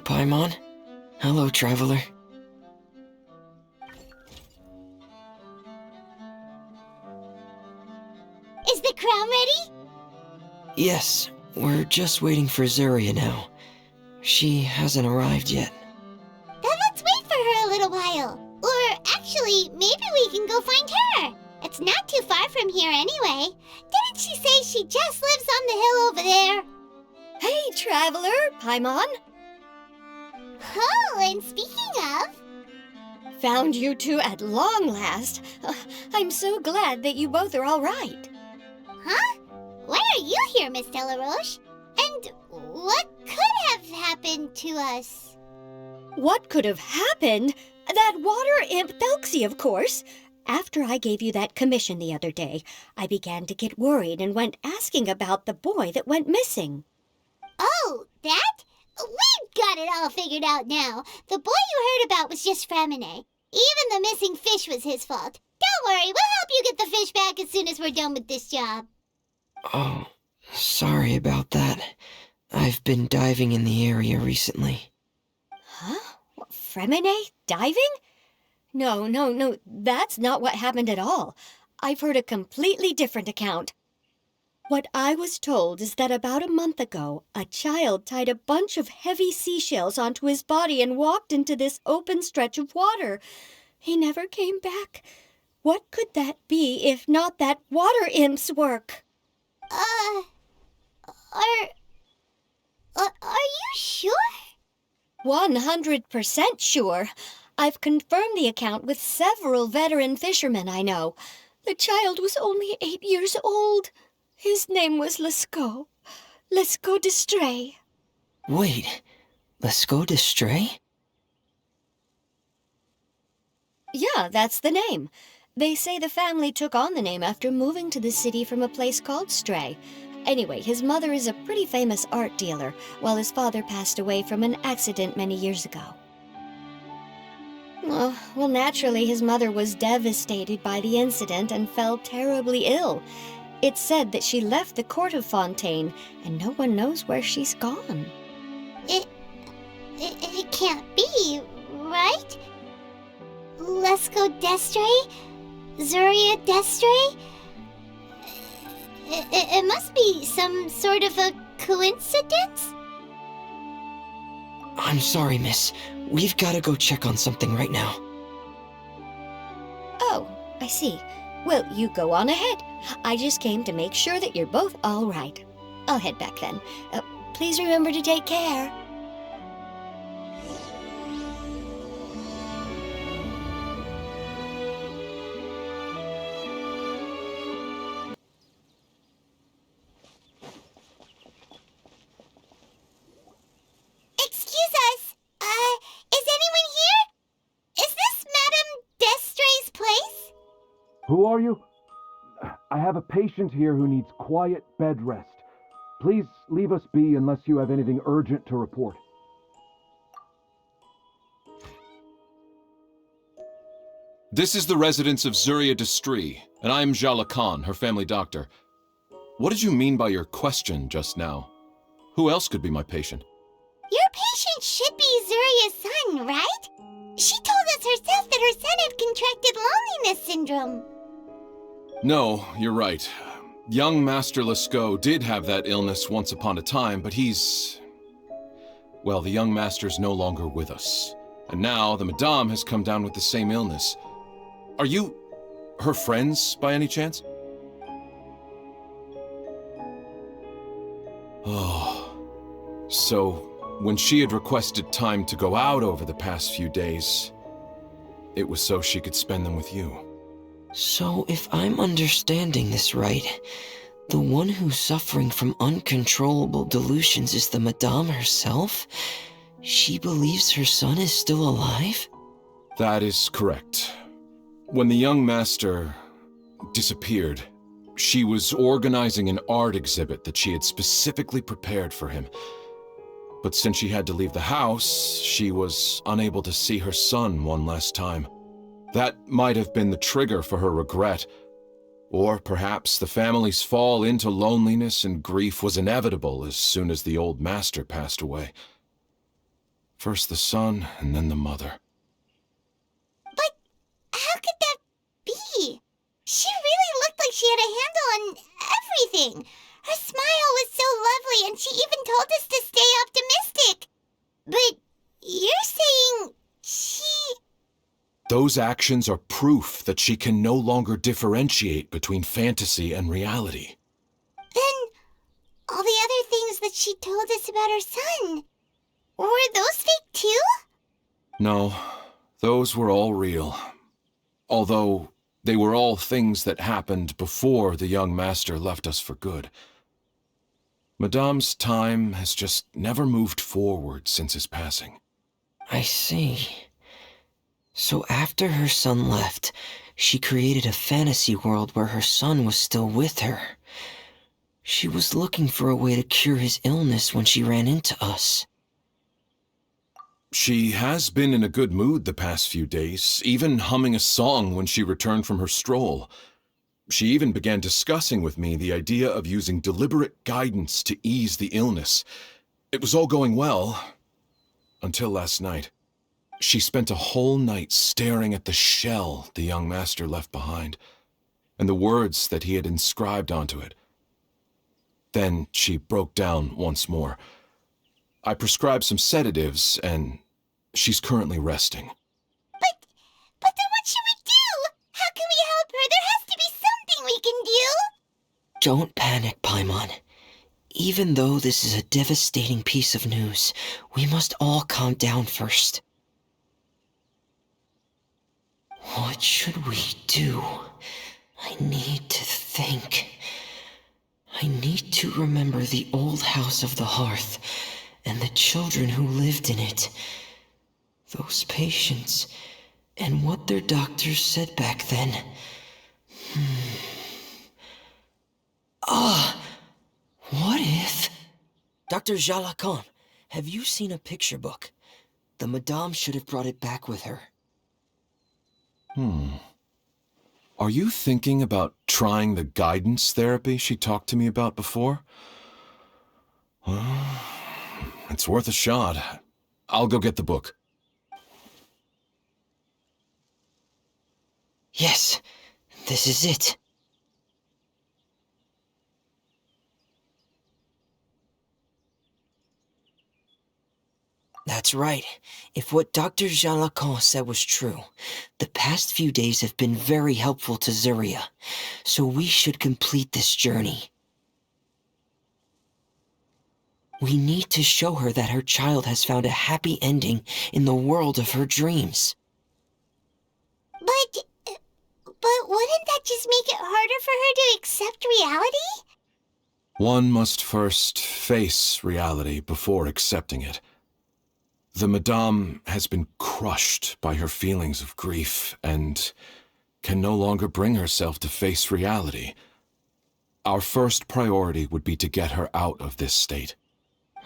Paimon. Hello, traveler. Is the crown ready? Yes, we're just waiting for Zuria now. She hasn't arrived yet. Then let's wait for her a little while. Or actually, maybe we can go find her. It's not too far from here anyway. Didn't she say she just lives on the hill over there? Hey, traveler, Paimon. Oh, and speaking of... Found you two at long last. I'm so glad that you both are all right. Huh? Why are you here, Miss Delaroche? And what could have happened to us? What could have happened? That water imp Thelxie, of course. After I gave you that commission the other day, I began to get worried and went asking about the boy that went missing. Oh, that? We've got it all figured out now. The boy you heard about was just Fremine. Even the missing fish was his fault. Don't worry, we'll help you get the fish back as soon as we're done with this job. Oh, sorry about that. I've been diving in the area recently. Huh? What, Fremine? Diving? No, that's not what happened at all. I've heard a completely different account. What I was told is that about a month ago, a child tied a bunch of heavy seashells onto his body and walked into this open stretch of water. He never came back. What could that be if not that water imp's work? Are you sure? 100% sure. I've confirmed the account with several veteran fishermen I know. The child was only 8 years old. His name was Lescaut. Lescaut d'Estray. Wait, Lescaut d'Estray? Yeah, that's the name. They say the family took on the name after moving to the city from a place called Stray. Anyway, his mother is a pretty famous art dealer, while his father passed away from an accident many years ago. Well, naturally, his mother was devastated by the incident and fell terribly ill. It's said that she left the court of Fontaine, and no one knows where she's gone. It can't be, right? Lescaut d'Estray? Zuria d'Estray? It must be some sort of a coincidence? I'm sorry, miss. We've got to go check on something right now. Oh, I see. Well, you go on ahead. I just came to make sure that you're both all right. I'll head back then. Please remember to take care. Excuse us. Is anyone here? Is this Madame d'Estray's place? Who are you? I have a patient here who needs quiet bed rest. Please leave us be unless you have anything urgent to report. This is the residence of Zuria d'Estray, and I'm Jala Khan, her family doctor. What did you mean by your question just now? Who else could be my patient? Your patient should be Zuria's son, right? She told us herself that her son had contracted loneliness syndrome. No, you're right. Young Master Lescaut did have that illness once upon a time, but well, the young master's no longer with us. And now the Madame has come down with the same illness. Are you her friends, by any chance? Oh, so when she had requested time to go out over the past few days, it was so she could spend them with you. So, if I'm understanding this right, the one who's suffering from uncontrollable delusions is the Madame herself? She believes her son is still alive? That is correct. When the young master disappeared, she was organizing an art exhibit that she had specifically prepared for him. But since she had to leave the house, she was unable to see her son one last time. That might have been the trigger for her regret. Or perhaps the family's fall into loneliness and grief was inevitable as soon as the old master passed away. First the son, and then the mother. But how could that be? She really looked like she had a handle on everything. Her smile was so lovely, and she even told us to stay optimistic. But you're saying she... Those actions are proof that she can no longer differentiate between fantasy and reality. Then all the other things that she told us about her son, were those fake too? No, those were all real. Although they were all things that happened before the young master left us for good. Madame's time has just never moved forward since his passing. I see. So after her son left, she created a fantasy world where her son was still with her. She was looking for a way to cure his illness when she ran into us. She has been in a good mood the past few days, even humming a song when she returned from her stroll. She even began discussing with me the idea of using deliberate guidance to ease the illness. It was all going well, until last night. She spent a whole night staring at the shell the young master left behind, and the words that he had inscribed onto it. Then she broke down once more. I prescribed some sedatives, and she's currently resting. But then what should we do? How can we help her? There has to be something we can do. Don't panic, Paimon. Even though this is a devastating piece of news, we must all calm down first. What should we do? I need to think. I need to remember the old house of the hearth and the children who lived in it. Those patients and what their doctors said back then. What if... Dr. Jalakon, have you seen a picture book? The Madame should have brought it back with her. Are you thinking about trying the guidance therapy she talked to me about before? Well, it's worth a shot. I'll go get the book. Yes, this is it. That's right. If what Dr. Jean Lacan said was true, the past few days have been very helpful to Zuria, so we should complete this journey. We need to show her that her child has found a happy ending in the world of her dreams. But wouldn't that just make it harder for her to accept reality? One must first face reality before accepting it. The Madame has been crushed by her feelings of grief and can no longer bring herself to face reality. Our first priority would be to get her out of this state.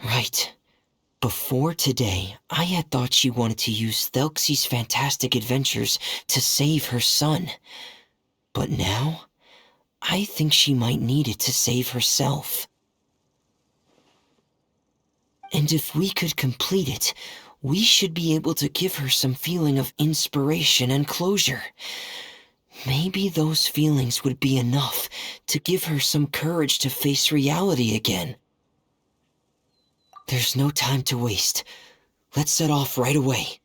Right. Before today, I had thought she wanted to use Thelxie's fantastic adventures to save her son. But now, I think she might need it to save herself. And if we could complete it, we should be able to give her some feeling of inspiration and closure. Maybe those feelings would be enough to give her some courage to face reality again. There's no time to waste. Let's set off right away.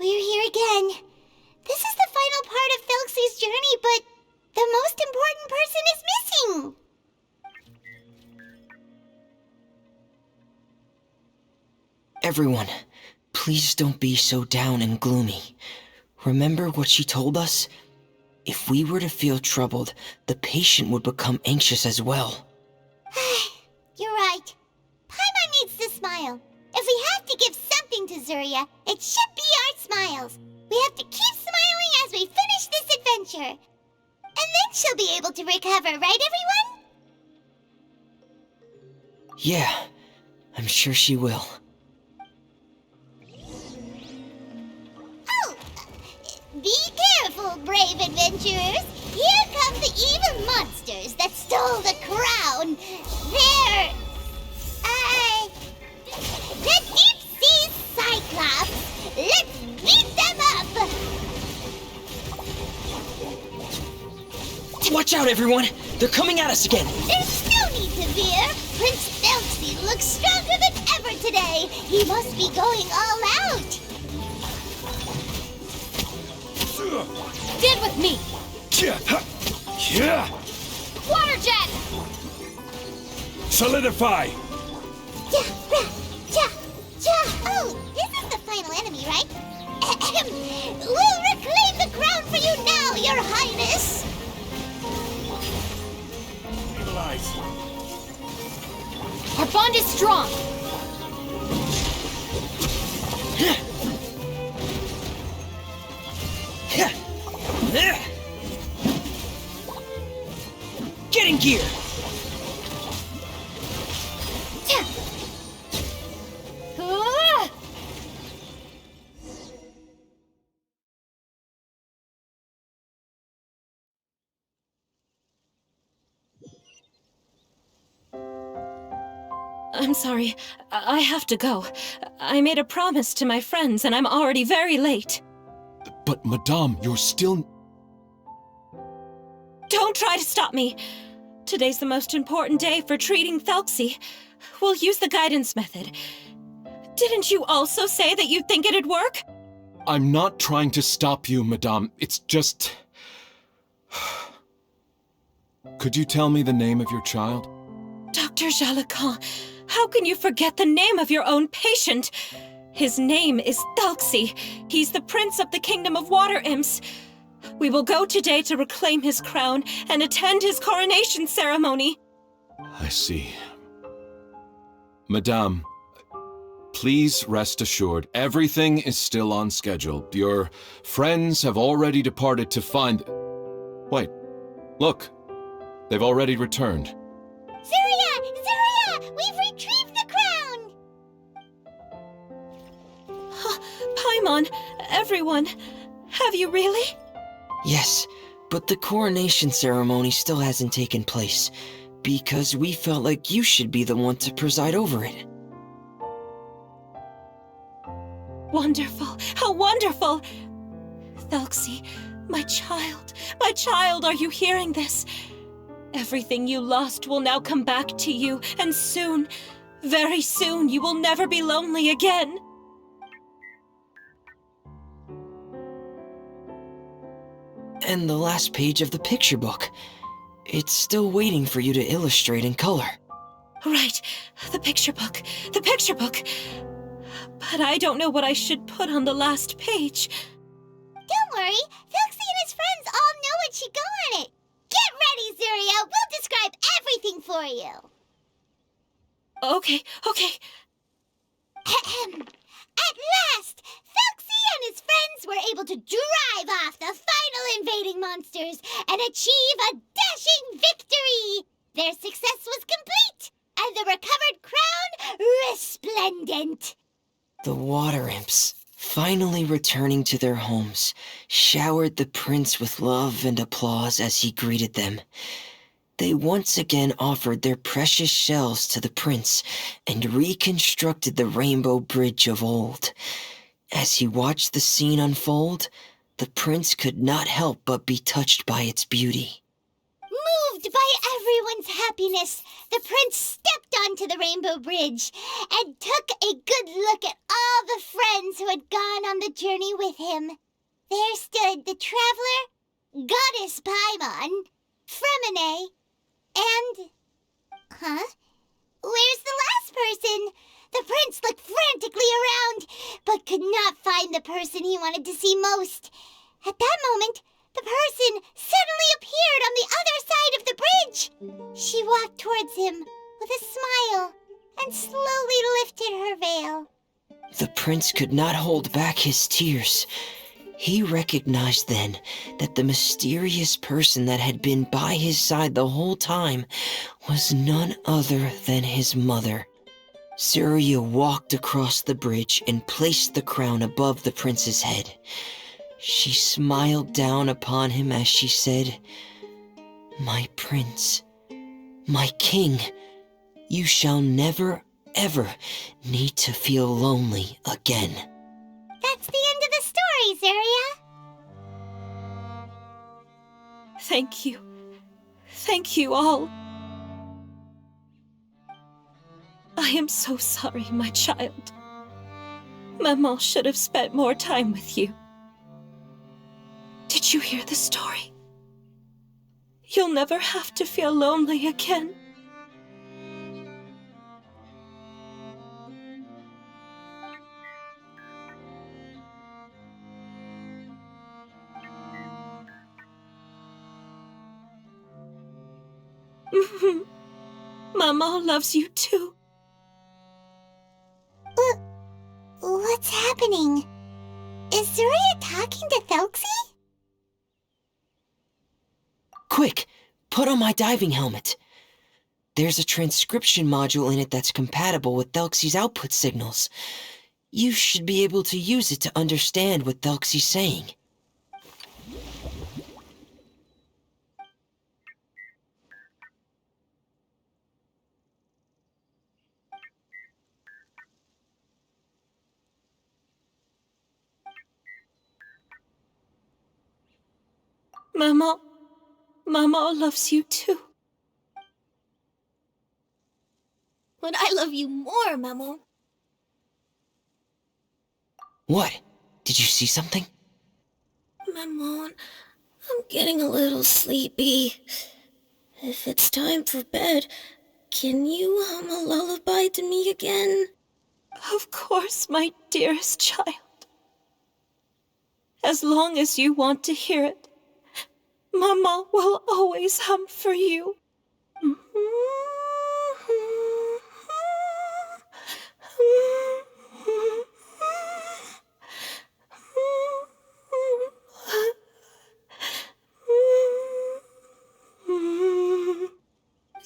We're here again. This is the final part of Thelxie's journey, but the most important person is missing. Everyone, Please don't be so down and gloomy. Remember what she told us? If we were to feel troubled, the patient would become anxious as well. You're right. Paimon needs to smile. If we have to give something to Zuria, it should be our smiles. We have to keep smiling as we finish this adventure. And then she'll be able to recover, right everyone? Yeah, I'm sure she will. Oh, be careful, brave adventurers. Here come the evil monsters that stole the crown. They're... the Deep Sea Cyclops. Let's beat them up. Watch out, everyone! They're coming at us again! There's no need to fear. Prince Thelxie looks stronger than ever today. He must be going all out. Stand with me! Water jet! Solidify! Oh, this is the final enemy, right? We'll reclaim the crown for you now, Your Highness. Stabilize. Our bond is strong! Get in gear! Ah! I'm sorry. I have to go. I made a promise to my friends, and I'm already very late. But, Madame, you're still... Don't try to stop me. Today's the most important day for treating Thelxie. We'll use the guidance method. Didn't you also say that you'd think it'd work? I'm not trying to stop you, Madame. It's just... Could you tell me the name of your child? Dr. Jalacan, how can you forget the name of your own patient? His name is Thelxie. He's the prince of the kingdom of water imps. We will go today to reclaim his crown and attend his coronation ceremony. I see. Madame, please rest assured, everything is still on schedule. Your friends have already departed to find... Wait, look. They've already returned. Zuria! Zuria! We've retrieved the crown! Paimon, everyone, have you really? Yes, but the coronation ceremony still hasn't taken place, because we felt like you should be the one to preside over it. Wonderful! How wonderful! Thelxie, my child, are you hearing this? Everything you lost will now come back to you, and soon, very soon, you will never be lonely again. And the last page of the picture book. It's still waiting for you to illustrate in color. Right, the picture book. But I don't know what I should put on the last page. Don't worry, Thelxie and his friends all know what should go on it. Get ready, Zuria! We'll describe everything for you! Okay. At last, Thelxie and his friends were able to drive off the final invading monsters and achieve a dashing victory! Their success was complete, and the recovered crown resplendent! The water imps, finally returning to their homes, showered the prince with love and applause as he greeted them. They once again offered their precious shells to the prince and reconstructed the rainbow bridge of old. As he watched the scene unfold, the prince could not help but be touched by its beauty. Moved by everyone's happiness, the prince stepped onto the rainbow bridge and took a good look at all the friends who had gone on the journey with him. There stood the traveler, Goddess Paimon, Fremine, and... Where's the last person? The prince looked frantically around, but could not find the person he wanted to see most. At that moment, the person suddenly appeared on the other side of the bridge. She walked towards him with a smile and slowly lifted her veil. The prince could not hold back his tears. He recognized then that the mysterious person that had been by his side the whole time was none other than his mother. Surya walked across the bridge and placed the crown above the prince's head. She smiled down upon him as she said, "My prince, my king, you shall never, ever need to feel lonely again." That's the end of the story, Surya. Thank you. Thank you all. I am so sorry, my child. Maman should have spent more time with you. Did you hear the story? You'll never have to feel lonely again. Maman loves you too. What's happening? Is Surya talking to Thelxie? Quick, put on my diving helmet. There's a transcription module in it that's compatible with Thelxie's output signals. You should be able to use it to understand what Thelxie's saying. Maman loves you too. But I love you more, Maman. What? Did you see something? Maman, I'm getting a little sleepy. If it's time for bed, can you hum a lullaby to me again? Of course, my dearest child. As long as you want to hear it, Maman will always hum for you.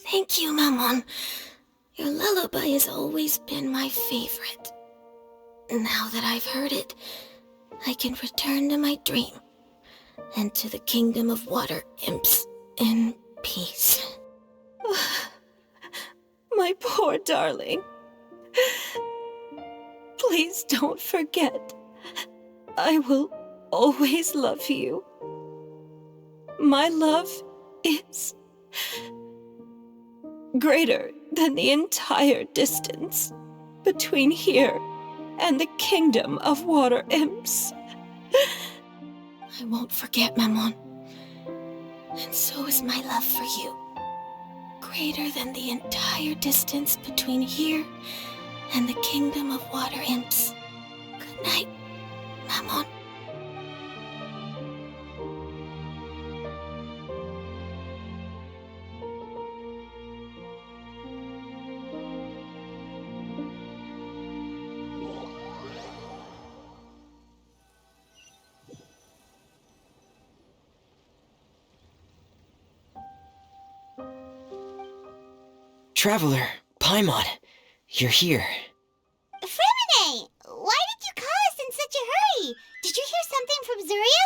Thank you, Maman. Your lullaby has always been my favorite. Now that I've heard it, I can return to my dream and to the kingdom of water imps in peace. My poor darling. Please don't forget. I will always love you. My love is greater than the entire distance between here and the kingdom of water imps. I won't forget, Maman. And so is my love for you. Greater than the entire distance between here and the kingdom of water imps. Good night, Maman. Traveler, Paimon, you're here. Fremine, why did you call us in such a hurry? Did you hear something from Surya?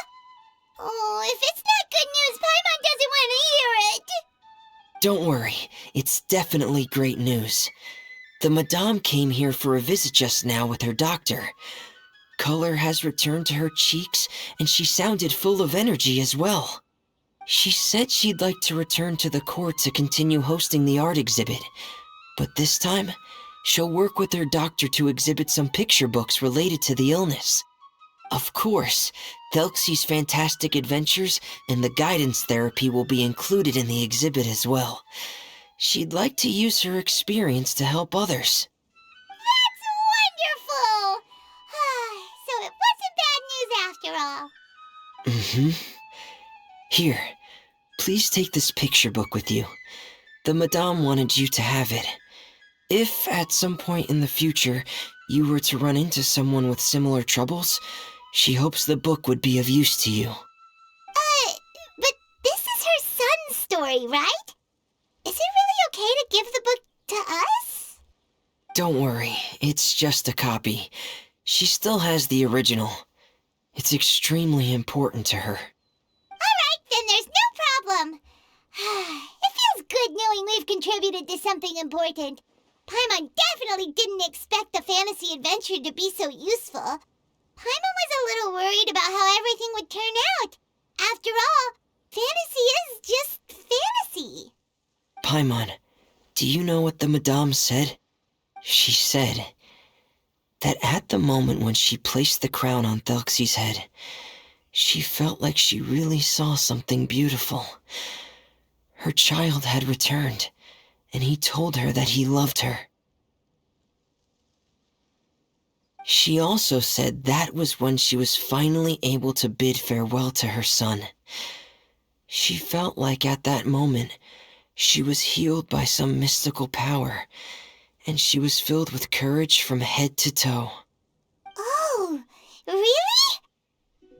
Oh, if it's not good news, Paimon doesn't want to hear it. Don't worry, it's definitely great news. The Madame came here for a visit just now with her doctor. Color has returned to her cheeks, and she sounded full of energy as well. She said she'd like to return to the court to continue hosting the art exhibit, but this time, she'll work with her doctor to exhibit some picture books related to the illness. Of course, Thelxie's fantastic adventures and the guidance therapy will be included in the exhibit as well. She'd like to use her experience to help others. That's Mm-hmm. Here, please take this picture book with you. The Madame wanted you to have it. If, at some point in the future, you were to run into someone with similar troubles, she hopes the book would be of use to you. But this is her son's story, right? Is it really okay to give the book to us? Don't worry, it's just a copy. She still has the original. It's extremely important to her. Alright, then there's no problem. It feels good knowing we've contributed to something important. Paimon definitely didn't expect the fantasy adventure to be so useful. Paimon was a little worried about how everything would turn out. After all, fantasy is just fantasy. Paimon, do you know what the Madame said? She said that at the moment when she placed the crown on Thelxie's head, she felt like she really saw something beautiful. Her child had returned, and he told her that he loved her. She also said that was when she was finally able to bid farewell to her son. She felt like at that moment, she was healed by some mystical power, and she was filled with courage from head to toe. Oh, really?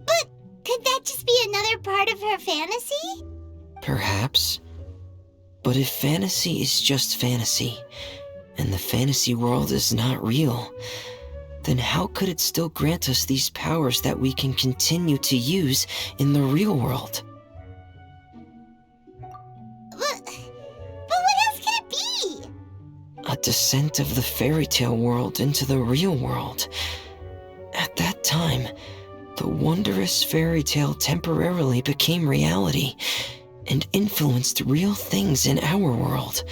But could that just be another part of her fantasy? Perhaps. But if fantasy is just fantasy, and the fantasy world is not real, then how could it still grant us these powers that we can continue to use in the real world? But what else could it be? A descent of the fairy tale world into the real world. At that time, the wondrous fairy tale temporarily became reality and influenced real things in our world.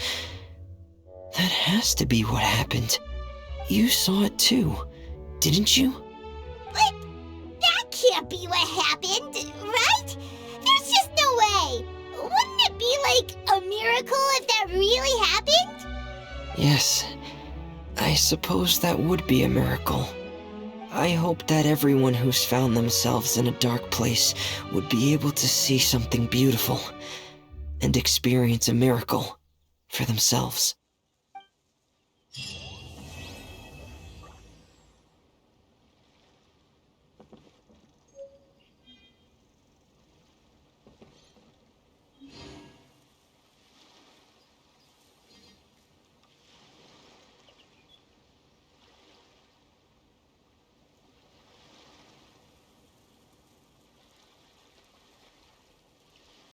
That has to be what happened. You saw it too, didn't you? But that can't be what happened, right? There's just no way. Wouldn't it be like a miracle if that really happened? Yes, I suppose that would be a miracle. I hope that everyone who's found themselves in a dark place would be able to see something beautiful and experience a miracle for themselves.